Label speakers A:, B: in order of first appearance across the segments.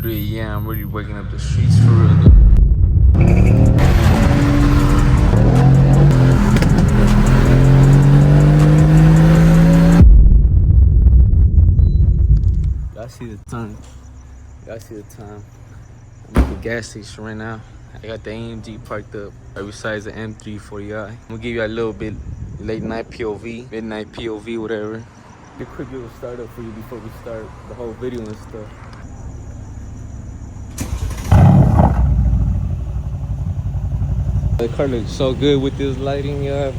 A: 3 a.m. I'm really waking up the streets for real though. Y'all see the time. Y'all see the time. I'm at the gas station right now. I got the AMG parked up right beside the M340i. I'm gonna give you a little bit late night POV, midnight POV, whatever. A quick little startup for you before we start the whole video and stuff. The car looks so good with this lighting, y'all.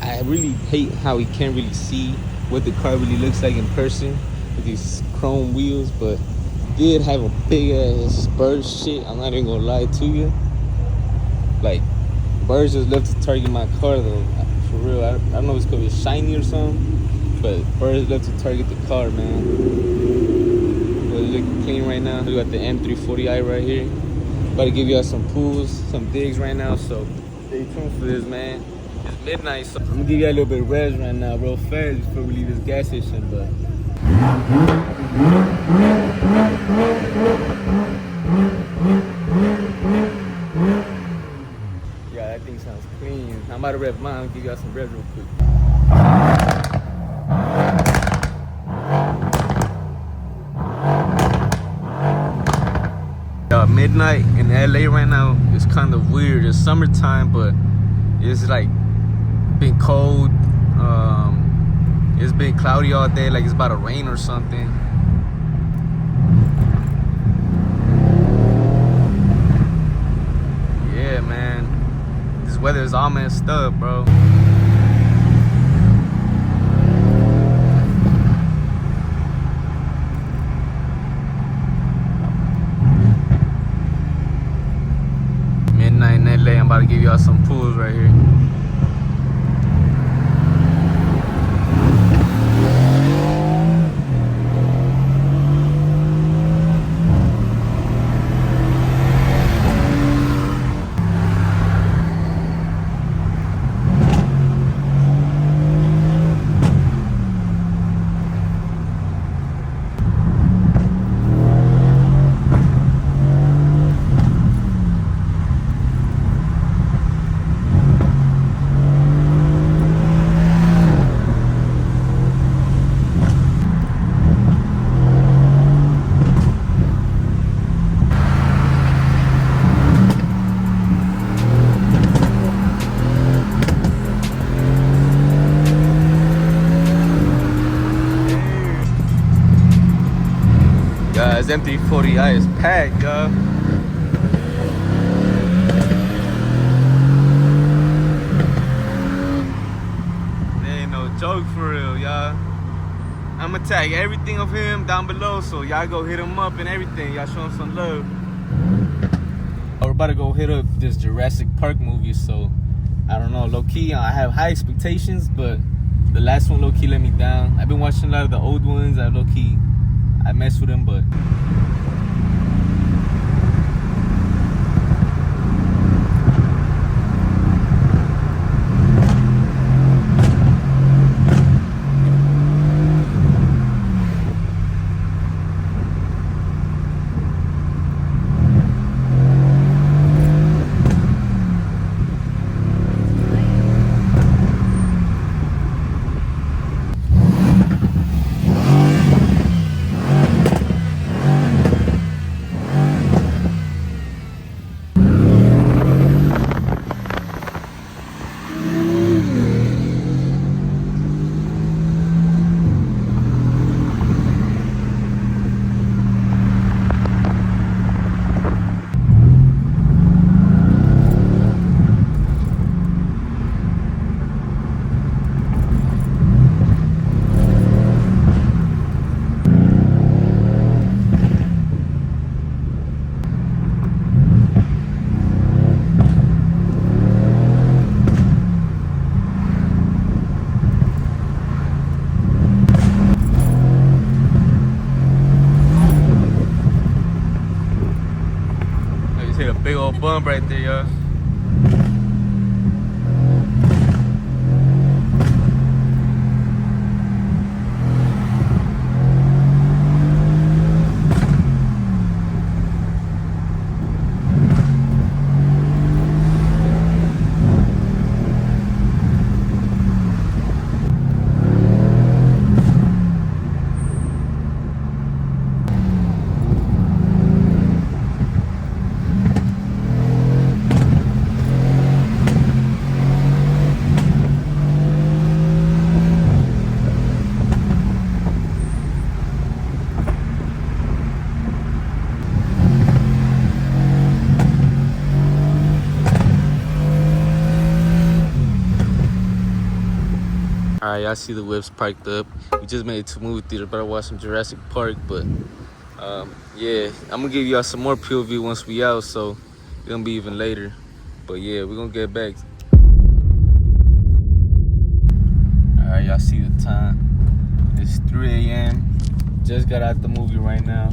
A: I really hate how you can't really see what the car really looks like in person with these chrome wheels, but did have a big ass bird shit. I'm not even gonna lie to you. Like, birds just love to target my car though. For real, I don't know if it's because it's shiny or something, but birds love to target the car, man. But it's looking clean right now. We got the M340i right here. About to give y'all some pulls, some digs right now, so stay tuned for this, man. It's midnight, so I'm gonna give y'all a little bit of res right now, real fast, before we leave this gas station, but yeah, that thing sounds clean. I'm about to rev mine. I'll give y'all some revs real quick. Midnight in LA right now is kind of weird. It's summertime, but it's like been cold. It's been cloudy all day, like it's about to rain or something. Yeah, man, this weather is all messed up, bro. Midnight in LA. I'm about to give y'all some pulls right here. Guys, M340i is packed, y'all. There ain't no joke for real, y'all. I'm gonna tag everything of him down below, so y'all go hit him up and everything. Y'all show him some love. We're about to go hit up this Jurassic Park movie, so I don't know, low-key, I have high expectations, but the last one low-key let me down. I've been watching a lot of the old ones. I mess with them, but hit a big old bump right there, y'all. Alright, y'all see the whips parked up. We just made it to movie theater, but I watched some Jurassic Park. But yeah, I'm gonna give y'all some more POV once we out, so it's gonna be even later. But yeah, we're gonna get back. Alright, y'all see the time. It's 3 a.m. Just got out the movie right now.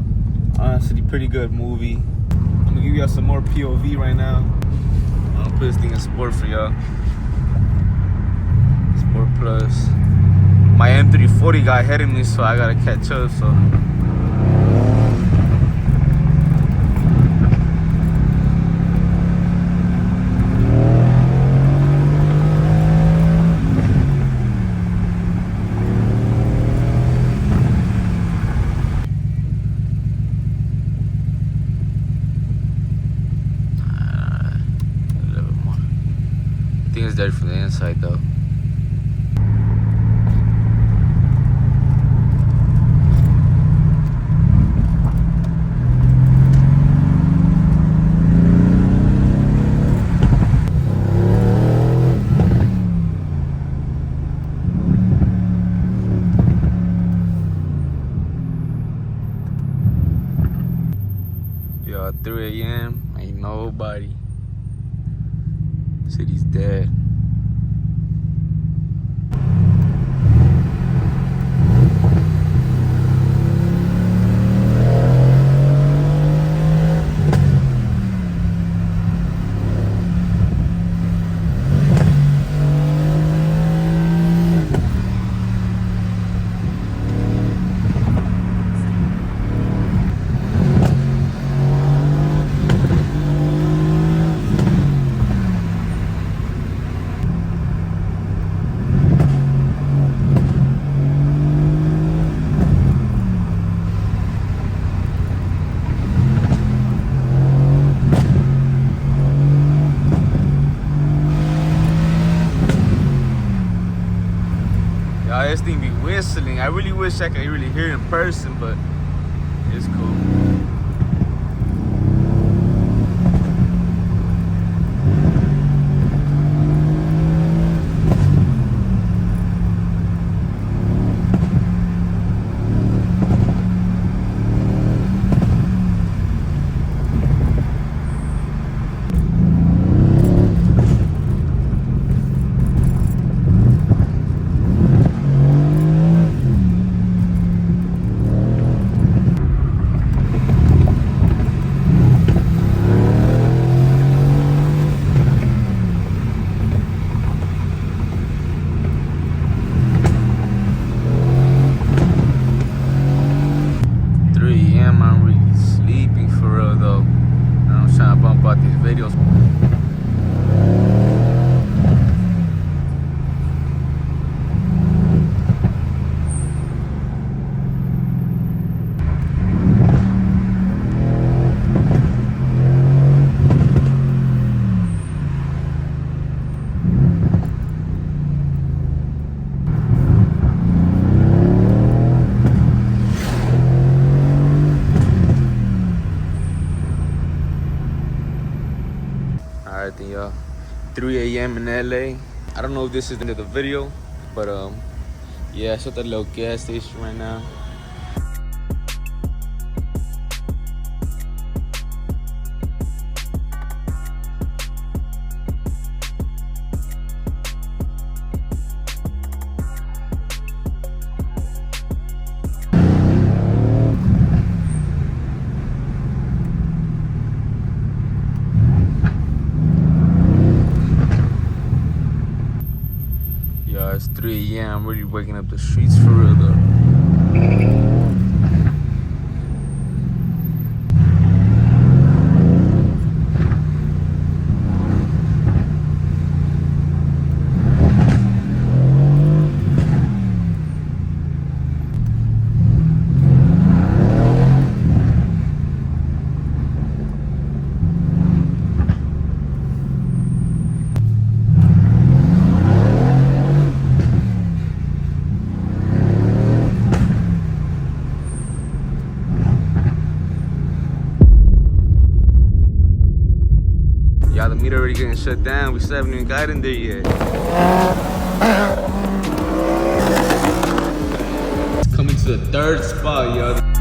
A: Honestly, pretty good movie. I'm gonna give y'all some more POV right now. I'm gonna put this thing in sport for y'all. Sport Plus. My M340 got ahead of me, so I gotta catch up. So. I think it's dirty from the inside though. Yo, 3 a.m. ain't nobody. City's dead. This thing be whistling. I really wish I could really hear it in person, but it's cool. About these videos. Alright then, y'all. 3 a.m. in LA. I don't know if this is the end of the video, but yeah, it's at the little gas station right now. It's 3 a.m. I'm really waking up the streets for real though. Y'all, the meter already getting shut down. We still haven't even got in there yet. third spot, y'all.